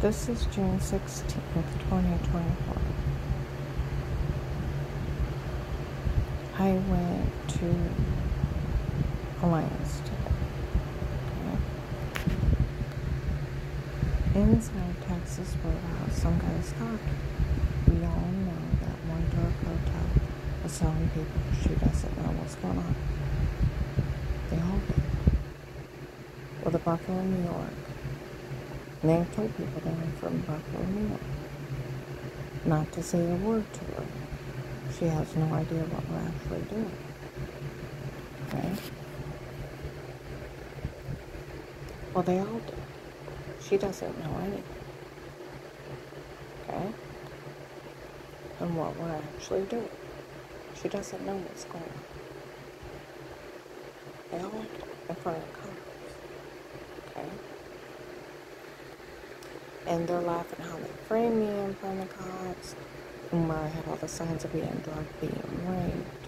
This is June 16th, 2024. I went to Alliance today. Okay? Inside Texas Roadhouse, some guy stopped. We all know that one dark hotel is telling people she doesn't know what's going on. They all do. Well, the Buffalo, New York. And they told people they were from Buffalo, New York. Not to say a word to her. She has no idea what we're actually doing. Okay? Well, they all do. She doesn't know anything. Okay? And what we're actually doing. She doesn't know what's going on. They all do. In front of the cops. Okay? And they're laughing how they framed me in front of the cops. And where I had all the signs of being drugged, being raped.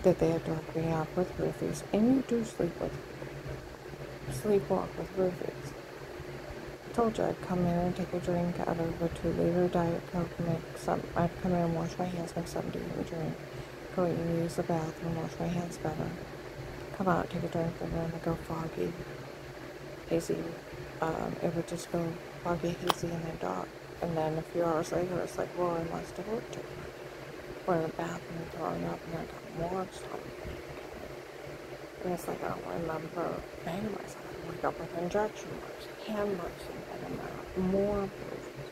That they had drugged me up with roofies. And you do sleepwalk with roofies. I told you I'd come in and take a drink out of a 2-liter Diet Coke, I'd come in and wash my hands, make something to eat and drink, go eat and use the bathroom, wash my hands better, come out, take a drink, and then I'd go foggy, hazy. It would just go foggy, hazy, and then dark. And then a few hours later, it's like, well, I must have worked it. We're in the bathroom throwing up, and I got more stuff. And it's like, I don't remember banging myself. I wake up with injection marks, hand marks in my mouth, more bruises.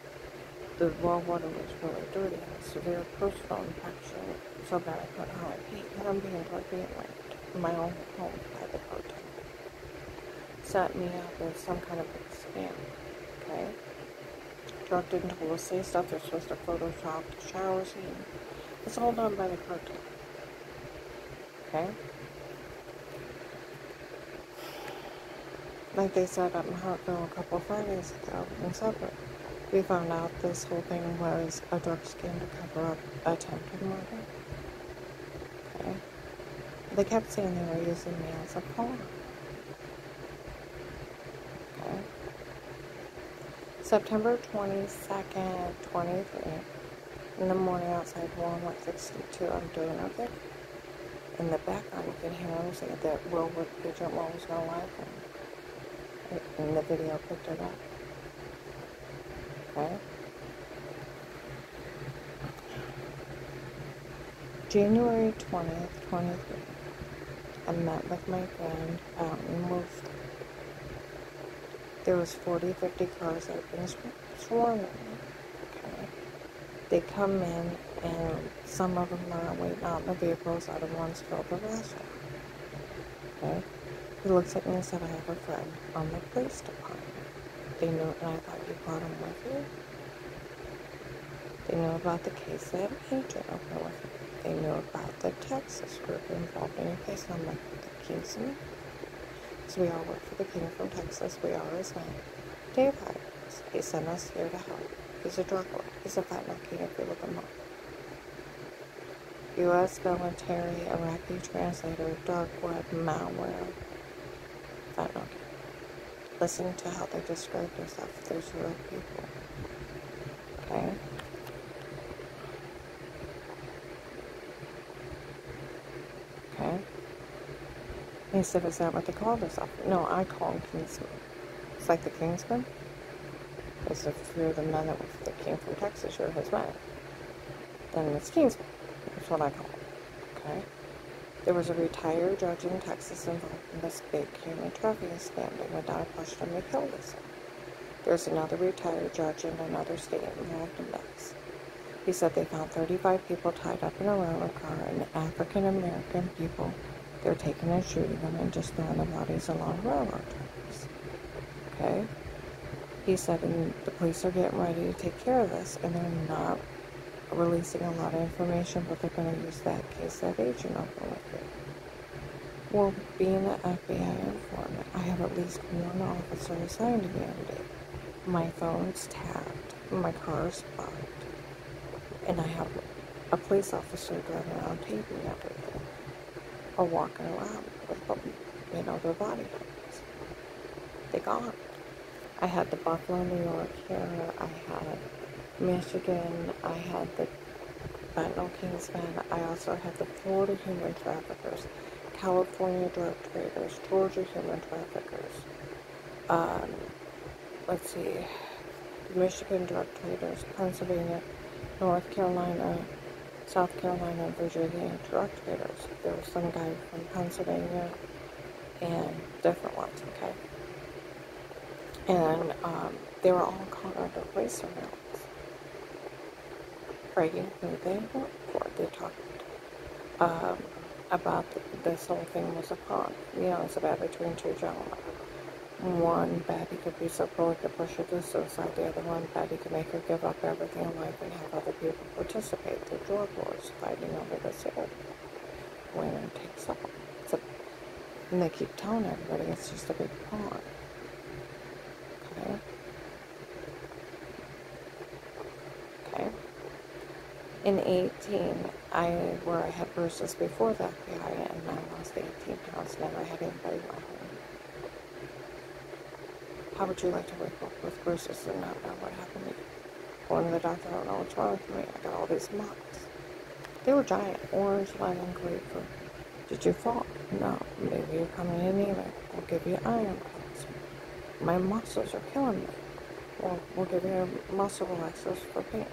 The raw water was really dirty. I had severe personal infection, so bad I couldn't hardly pee. And I'm being drugged, being raped in my own home by the cartel. Set me up as some kind of big scam. Okay? Drugged into people say stuff they're supposed to Photoshop the shower scene. It's all done by the cartel. Okay? Like they said up in Hartville a couple of Fridays ago in Subway, we found out this whole thing was a drug scheme to cover up attempted murder. Okay? They kept saying they were using me as a pawn. Okay? September 22nd, 23, in the morning outside Walmart 62, I'm doing okay. In the background, you can hear him say that Agent Will was going to lie for him. And the video picked it up. Okay? January 20th, 23. I met with my friend out in Worcester. There was 40, 50 cars that had been swarming. Okay? They come in and some of them are waiting out in the vehicles, other ones filled the restaurant. Okay? He looks at me and said, I have a friend on the police department. They knew, and I thought you brought him with you. They knew about the case that agent opened with you. They knew about the Texas group involved in your case. And I'm like, the Kingsman? So we all work for the King from Texas. We are his man. Dave Hires. He sent us here to help. He's a drug lord. He's a fentanyl king if you look him up. U.S. military, Iraqi translator, dark web, malware. Fentanyl. Listen to how they describe themselves. There's real people. Okay? Okay? And he said, is that what they call themselves? No, I call them Kingsmen. It's like the Kingsmen. Because if you're the men that came from Texas, you're his men. Then it's Kingsmen. That's what I call them. Okay? There was a retired judge in Texas involved in this big human trafficking scandal. Without question, they killed us. There's another retired judge in another state involved in this. He said they found 35 people tied up in a railroad car, and African American people. They're taking and shooting them and just throwing the bodies along railroad tracks. Okay? He said, and the police are getting ready to take care of this, and they're not releasing a lot of information, but they're going to use that case that agent opened with it. Well, being an FBI informant, I have at least one officer assigned to me every day. My phone's tapped, my car's parked, and I have a police officer driving around taping everything, or walking around with, their body cameras. They gone. I had the Buffalo, New York here. I had Michigan. I had the fentanyl kingsmen. I also had the Florida human traffickers, California drug traders, Georgia human traffickers. Let's see, Michigan drug traders, Pennsylvania, North Carolina, South Carolina, and Virginia drug traders. There was some guy from Pennsylvania and different ones, okay? And they were all caught under police surveillance. Bragging who they worked for. They talked about this whole thing was a con. You know, it's about between two gentlemen. One bad he could be so cruel he could push her to suicide. The other one bad he could make her give up everything in life and have other people participate. They're drug wars fighting over this hill. Winner takes all. And they keep telling everybody it's just a big con. Okay? Okay? In 18, where I had bruises before the FBI, and I lost 18 pounds, never had anybody in my home. How would you like to wake up with bruises and not know what happened to you? Going to the doctor, I don't know what's wrong with me. I got all these marks. They were giant, orange, lemon, grapefruit. Did you fall? No. Maybe you're coming in anemic. We'll give you iron pills. My muscles are killing me. Well, we'll give you muscle relaxers for pain.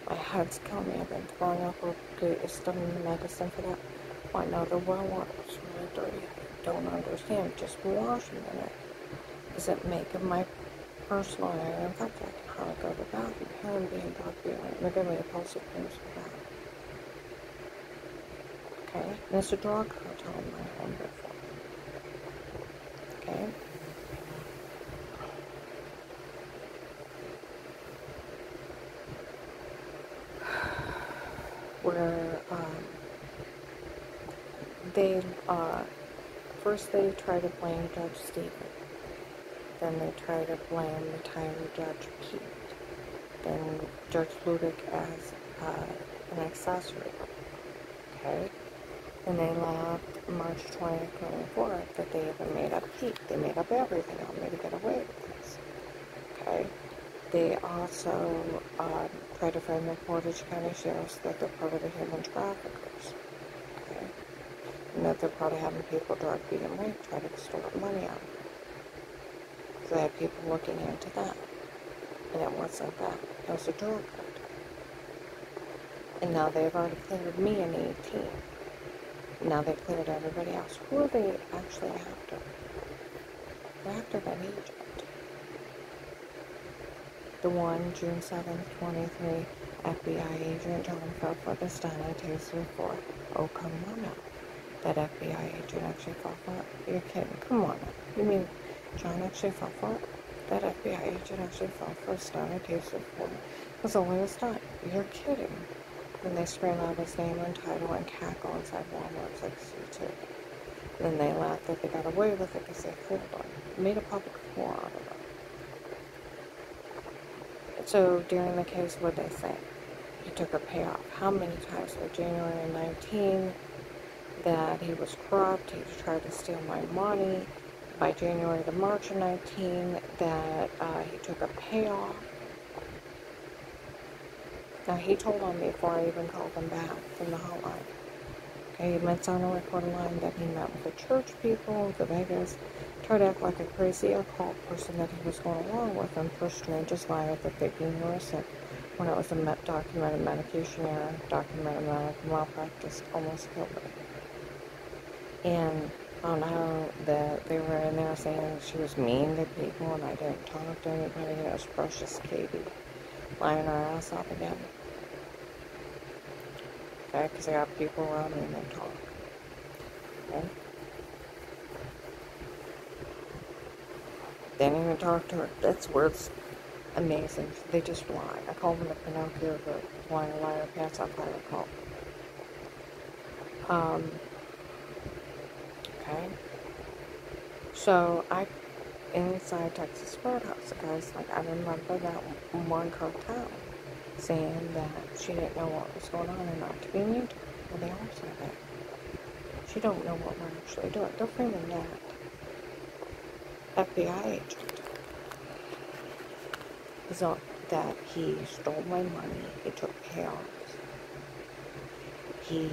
My head's killing me. I've been throwing up. We'll get you some medicine for that. Well, I know the well water's really dirty. I don't understand. Just wash them in it. Is it making my personal area infected? I can hardly go to the bathroom. Here I'm being drugged being and they're giving me a pulse of pills for that. Okay? And it's a drug cartel in my home before. Okay? Where they first they try to blame Judge Stephen. Then they try to blame retired Judge Pete. Then Judge Ludick as an accessory. Okay? And they laughed March 20th, 24 that they even made up Pete. They made up everything on me to get away with this. Okay? They also tried to frame the Portage County Sheriffs that they're part of the human traffickers. Okay? And that they're probably having people drugged, beat, and raped, try to extort money out of them. So they had people looking into that. And it wasn't that. It was a drug cartel. And now they've already cleared me in 18. Now they've cleared everybody else. Who are they actually after? They're after that agent. The one, June 7th, 23, FBI agent John fell for the stunning taser for. Oh, come on now. That FBI agent actually fell for it? You're kidding. Come on now. You mean John actually fell for it? That FBI agent actually fell for a stunning taser for it. It was only a stunt. You're kidding. Then they scream out his name and title and cackle inside Walmart's like C2. Then they laugh that they got away with it because they fooled him. Made a public fool out of it. So during the case, what did they say? He took a payoff. How many times? By January 19, that he was corrupt, he tried to steal my money. By January to March 19, that he took a payoff. Now, he told on me before I even called him back from the hotline. Okay, he meant on a recorded line that he met with the church people, the Vegas, tried to act like a crazy occult person that he was going along with, and for strangest lie that they being sick when it was a documented medication error, documented medical malpractice, almost killed her. And on how that they were in there saying that she was mean to people and I didn't talk to anybody, and it was precious Katie lying her ass off again. Okay, because I got people around me and they talk. Okay? They didn't even talk to her. That's where it's amazing. They just lie. I call them the Pinocchio, the liar, pants off liar call. Okay? So, inside Texas Roadhouse, the guy's like, I remember that one cartel saying that she didn't know what was going on and not to be mean to her. Well, they all say that. She don't know what we're actually doing. They're framing that FBI agent. So that he stole my money, he took payoffs, he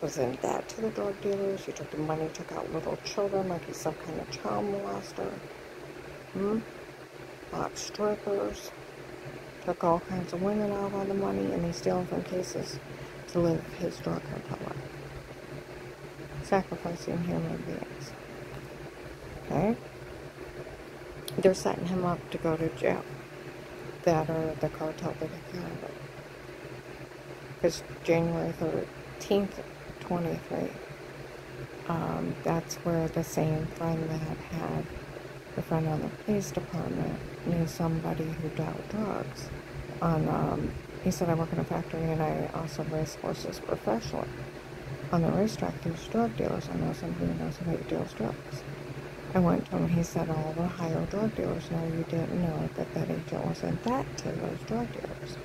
was in debt to the drug dealers, he took the money, took out little children like he's some kind of child molester, bought strippers, took all kinds of women out on the money, and he's stealing from cases to live his drug cartel life. Sacrificing human beings. Okay? They're setting him up to go to jail. That or the cartel that he care of it. Because January 13th, 23, that's where the same friend that had the friend on the police department knew somebody who dealt drugs. He said, I work in a factory and I also race horses professionally. On the racetrack, there's drug dealers. I know somebody who knows somebody who deals drugs. I went to him, he said, all the Ohio drug dealers know you didn't know that that agent was in debt to those drug dealers.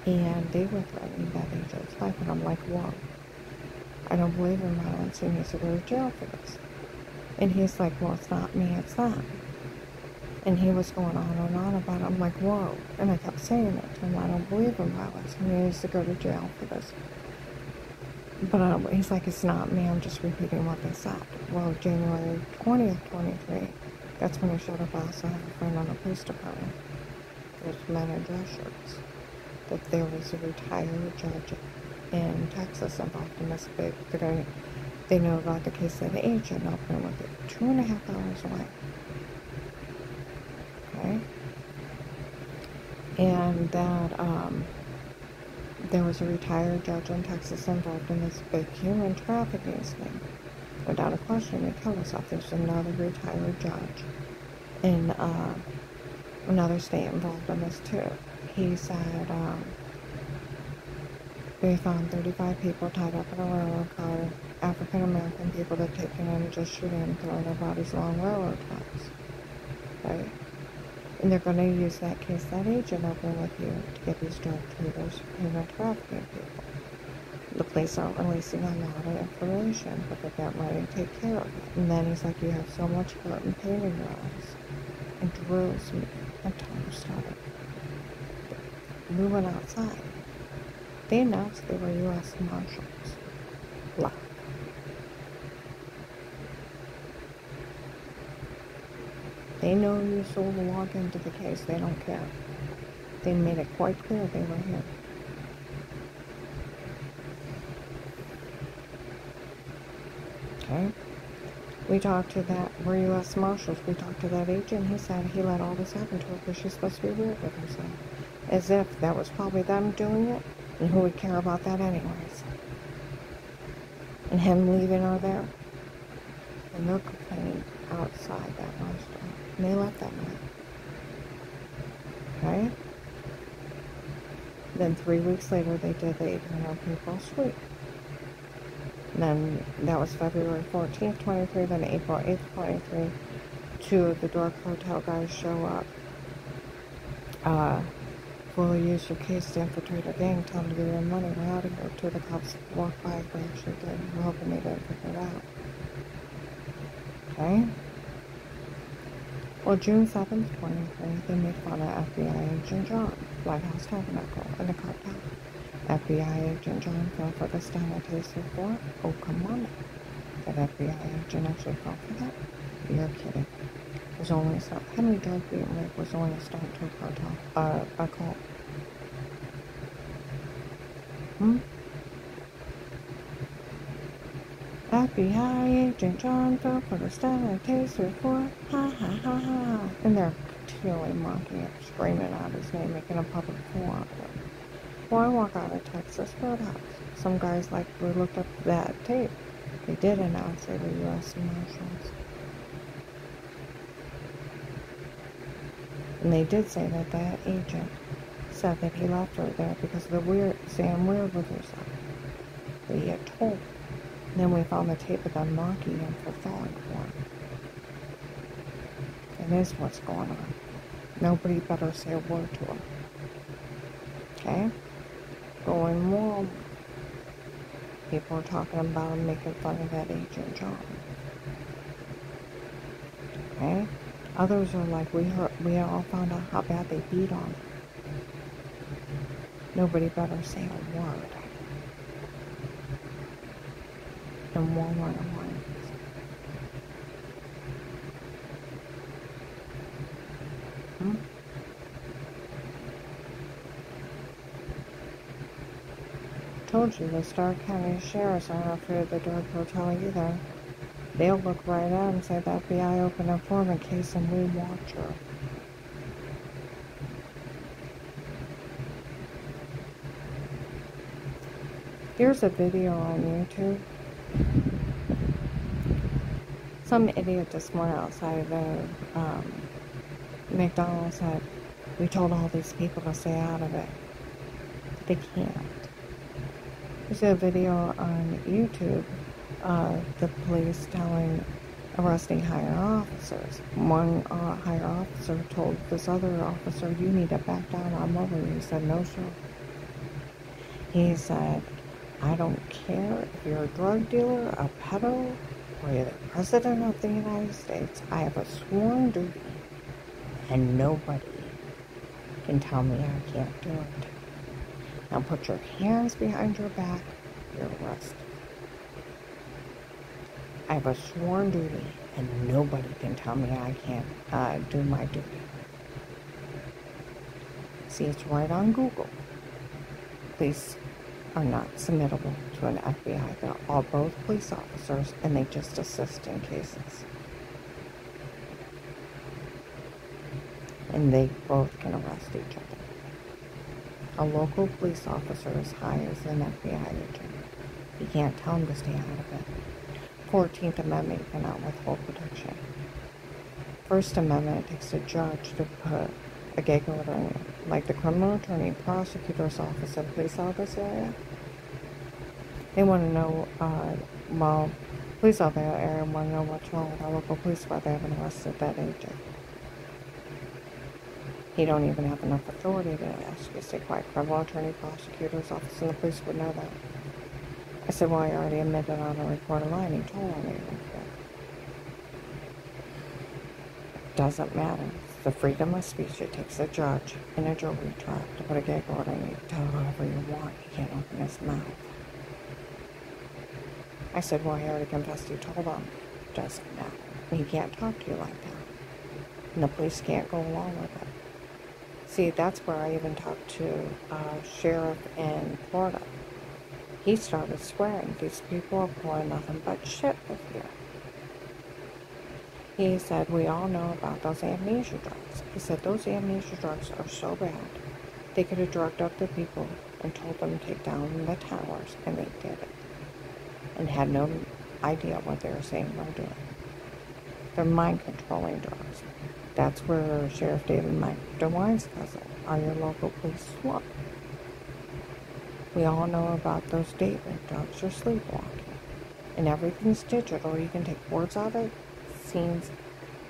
And they were threatening that agent's life. And I'm like, whoa. I don't believe in violence. He needs to go to jail for this. And he's like, well, it's not me, it's them. And he was going on and on about it. I'm like, whoa. And I kept saying it to him, I don't believe in violence. He needs to go to jail for this. But he's like, it's not me, I'm just repeating what they said. Well, January 20th, 23, that's when he showed up. I also have a friend on the police department. There's men in dress shirts. That there was a retired judge in Texas involved in this big, they know about the case of the agent opened with it 2.5 hours away. Okay? And that, there was a retired judge in Texas involved in this big human trafficking thing. Without a question, he killed himself. There's another retired judge in another state involved in this too. He said they found 35 people tied up in a railroad car, African American people that taken in and just shooting and throwing their bodies along railroad tracks. Right? And they're going to use that case, that agent open with you to get these drug traders, human trafficking people. The police aren't releasing a lot of information, but they're getting ready to take care of it. And then he's like, you have so much hurt and pain in your eyes. And drills me until I started moving outside. They announced they were U.S. Marshals. Black. They know you sold a log into the case. They don't care. They made it quite clear they were here. Okay? We talked to that, we're U.S. Marshals. We talked to that agent. He said he let all this happen to her because she's supposed to be weird with herself. As if that was probably them doing it. And who would care about that anyways? And him leaving her there. And they're complaining outside that restaurant. And they left that night. Okay? Then 3 weeks later, they did the 800 people sweep. And then that was February 14th, 23. Then April 8th, 23. 2 of the drug cartel guys show up. Fully use your case to infiltrate a gang. Tell them to give you money. We're out of here. 2 of the cops walked by. We actually did. We're hoping they didn't figure it out. Okay? Well, June 7th, 23, they made fun of FBI agent John, White House Tabernacle, and the cartel. FBI agent John fell for the Stana taser for it. Oh, come on. That FBI agent actually fell for that? You're kidding. Was only a start. Henry drug being raped was only a start to a cartel, a cult. FBI agent John fell for the Stana taser for ha ha ha ha. And they're continually mocking it, screaming out his name, making a public fool out of it. Well, I walk out of Texas Roadhouse. Some guys we looked up that tape. They did announce they were U.S. Marshals. And they did say that that agent said that he left her there because of the saying weird with herself. That he had told her. And then we found the tape of them mocking him for falling for him. That is what's going on. Nobody better say a word to her. Okay? Going moral. People are talking about him, making fun of that agent John. Okay? Others are like, we all found out how bad they beat on her. Nobody better say a word. And Walmart Alliance. Hmm? Told you, the Stark County sheriffs aren't afraid of the drug cartel either. They'll look right at him and say the FBI opened a informant case and we watch her. Here's a video on YouTube. Some idiot this morning outside the McDonald's said, we told all these people to stay out of it. They can't. There's a video on YouTube of the police arresting higher officers. One higher officer told this other officer, you need to back down, I'm over you. He said, no, sir. He said, I don't care if you're a drug dealer, a pedo, or you're the president of the United States. I have a sworn duty, and nobody can tell me I can't do it. Now put your hands behind your back, you're arrested. I have a sworn duty, and nobody can tell me I can't do my duty. See, it's right on Google. Police are not submittable to an FBI. They're all both police officers, and they just assist in cases. And they both can arrest each other. A local police officer is high as an FBI agent. You can't tell them to stay out of it. 14th Amendment, you cannot withhold protection. First Amendment, it takes a judge to put a gag order in, like the criminal attorney, prosecutor's office, and police office area. They want to know, police officer area want to know what's wrong with our local police, why they haven't arrested that agent. He don't even have enough authority to ask you to stay quiet. Criminal attorney, prosecutor's office, and the police would know that. I said, well, I already admitted on a recorded line. He told on me. Doesn't matter. It's the freedom of speech. It takes a judge and a jury trial to put a gag order and you tell whatever you want. He can't open his mouth. I said, well, he already confessed he told on me. Doesn't matter. He can't talk to you like that. And the police can't go along with it. See, that's where I even talked to a sheriff in Florida. He started swearing. These people are pouring nothing but shit with you. He said, we all know about those amnesia drugs. He said, those amnesia drugs are so bad, they could have drugged up the people and told them to take down the towers, and they did it. And had no idea what they were saying or doing. They're mind-controlling drugs. That's where Sheriff David Mike DeWine's cousin are your local police SWAT. We all know about those date rape drugs or sleepwalking. And everything's digital. You can take words out of scenes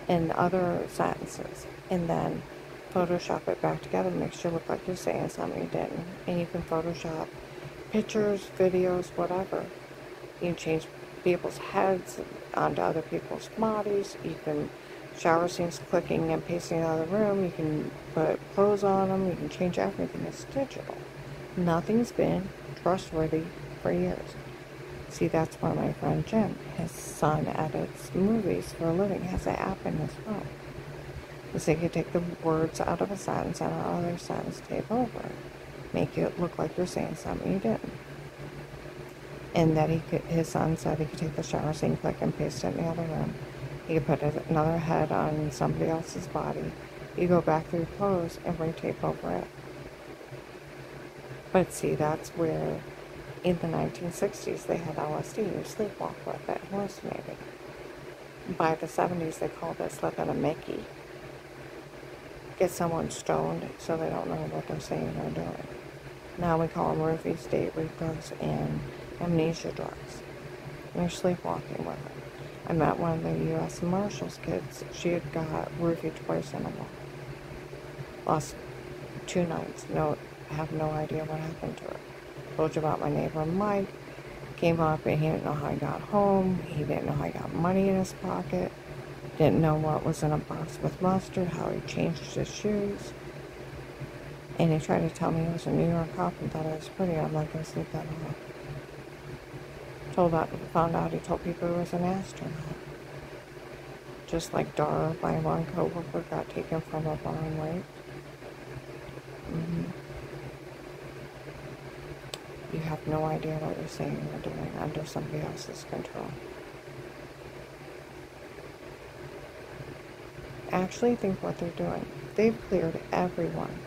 and other sentences and then Photoshop it back together and make sure it look like you're saying something you didn't. And you can Photoshop pictures, videos, whatever. You can change people's heads onto other people's bodies. You can shower scenes, clicking and pasting out of the room. You can put clothes on them. You can change everything. It's digital. Nothing's been trustworthy for years. See, that's why my friend Jim, his son edits movies for a living, has an app in his phone. So he could take the words out of a sentence and another sentence, tape over it, make it look like you're saying something you didn't. And that his son said he could take the shower scene, click and paste it in the other room. He could put another head on somebody else's body. You go back through clothes and bring tape over it. But see, that's where in the 1960s they had LSD. You sleepwalk with it, hallucinating. By the 70s they called it slipping a Mickey. Get someone stoned so they don't know what they're saying or doing. Now we call them roofies, date rape drugs, and amnesia drugs. And you're sleepwalking with it. I met one of the U.S. Marshals kids. She had got roofied twice in a row. Lost 2 nights. Have no idea what happened to her. Told you about my neighbor Mike. Came up and he didn't know how he got home. He didn't know how he got money in his pocket. Didn't know what was in a box with mustard, how he changed his shoes. And he tried to tell me he was a New York cop and thought I was pretty. I'm like, go sleep that off. Found out he told people he was an astronaut. Just like Dara, my one coworker, got taken from a bar and raped. You have no idea what you're saying or doing under somebody else's control. Actually think what they're doing. They've cleared everyone.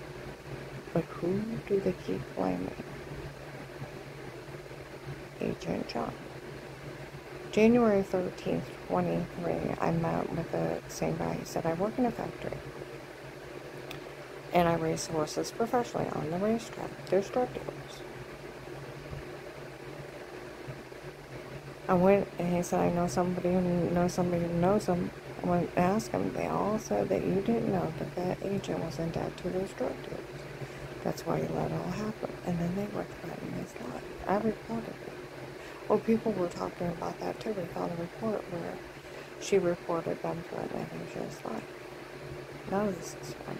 But who do they keep blaming? Agent John. January 13th, 23, I met with the same guy. He said, I work in a factory. And I race horses professionally on the racetrack. There's drug dealers. I went, and he said, I know somebody who knows somebody who knows him. I went and asked him. They all said that you didn't know that that agent was in debt to those drug dealers. That's why he let it all happen. And then they were threatening his life. I reported it. Well, people were talking about that too. We found a report where she reported them threatening his life. None of this is fun.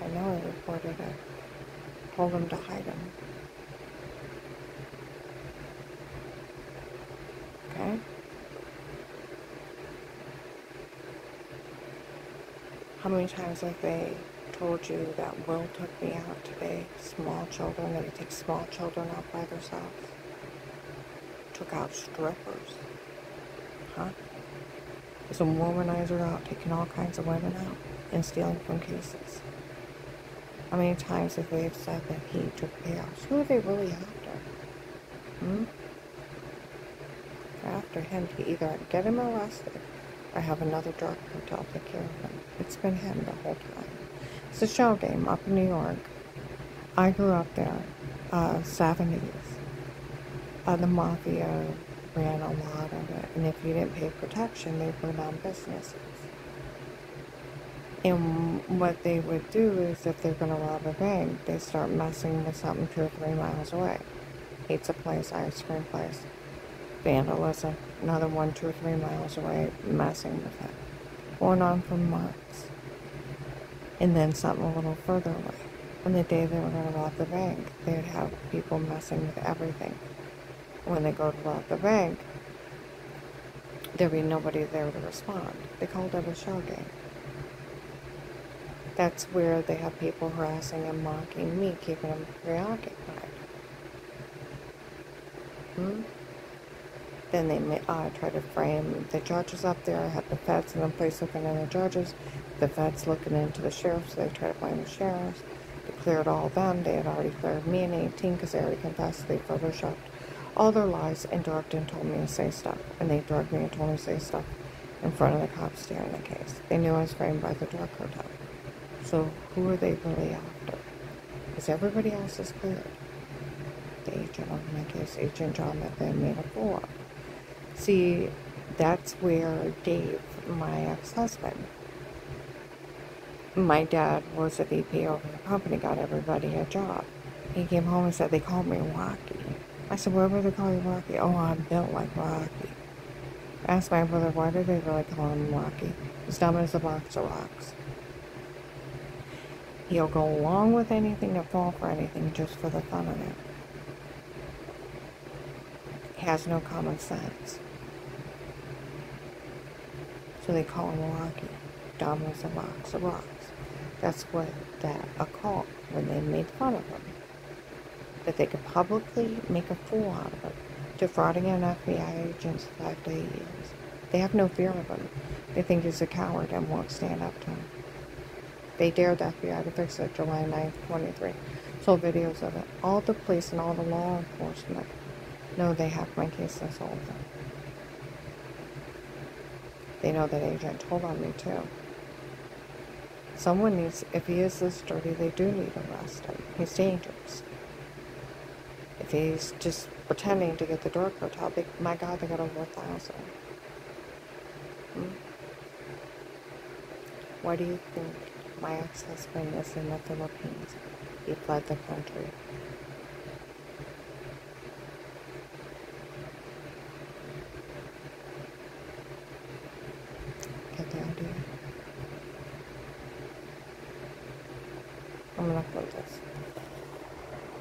I know I reported it. Told him to hide him. Okay? How many times have they told you that Will took me out today? Small children, that he takes small children out by themselves? Took out strippers. Huh? There's a womanizer out taking all kinds of women out and stealing from cases. How many times have they said that he took payouts? Who are they really after? They're after him to either get him arrested or have another drug cartel take care of him. It's been him the whole time. It's a shell game up in New York. I grew up there, 70s. The mafia ran a lot of it, and if you didn't pay protection, they burn down businesses. And what they would do is, if they're going to rob a bank, they start messing with something 2 or 3 miles away. Pizza place, ice cream place, vandalism, another 1, 2, or 3 miles away, messing with it. Going on for months. And then something a little further away. On the day they were going to rob the bank, they'd have people messing with everything. When they go to rob the bank, there'd be nobody there to respond. They called it a shell game. That's where they have people harassing and mocking me, keeping them preoccupied. Then they try to frame the judges up there. I had the feds in a place looking into the judges, the feds looking into the sheriffs, so they try to blame the sheriffs. They cleared all of them. They had already cleared me in 18 because they already confessed. They photoshopped all their lies and drugged and told me to say stuff. And they drugged me and told me to say stuff in front of the cops during the case. They knew I was framed by the drug cartel. So who are they really after? Because everybody else is cleared. The agent, in my case, Agent John, that they made a fool of. See, that's where Dave, my ex-husband, my dad was a VP over the company, got everybody a job. He came home and said, they called me Rocky. I said, why would they call you Rocky? Oh, I'm built like Rocky. I asked my brother, why did they really call him Rocky? He's dumb as a box of rocks. He'll go along with anything to fall for anything just for the fun of it. He has no common sense. So they call him Rocky. Dumb as a box of rocks. That's what that a call when they made fun of him. That they could publicly make a fool out of him, defrauding an FBI agent 5 to 8 years. They have no fear of him. They think he's a coward and won't stand up to him. They dared the FBI to fix it July 9th, 23. Sold videos of it. All the police and all the law enforcement know they have my case and sold them. They know that agent told on me too. Someone needs, if he is this dirty, they do need to arrest him. He's dangerous. If he's just pretending to get the drug cartel, my God, they got over 1,000. Why do you think my ex-husband is in the Philippines? He fled the country. I'm gonna upload this.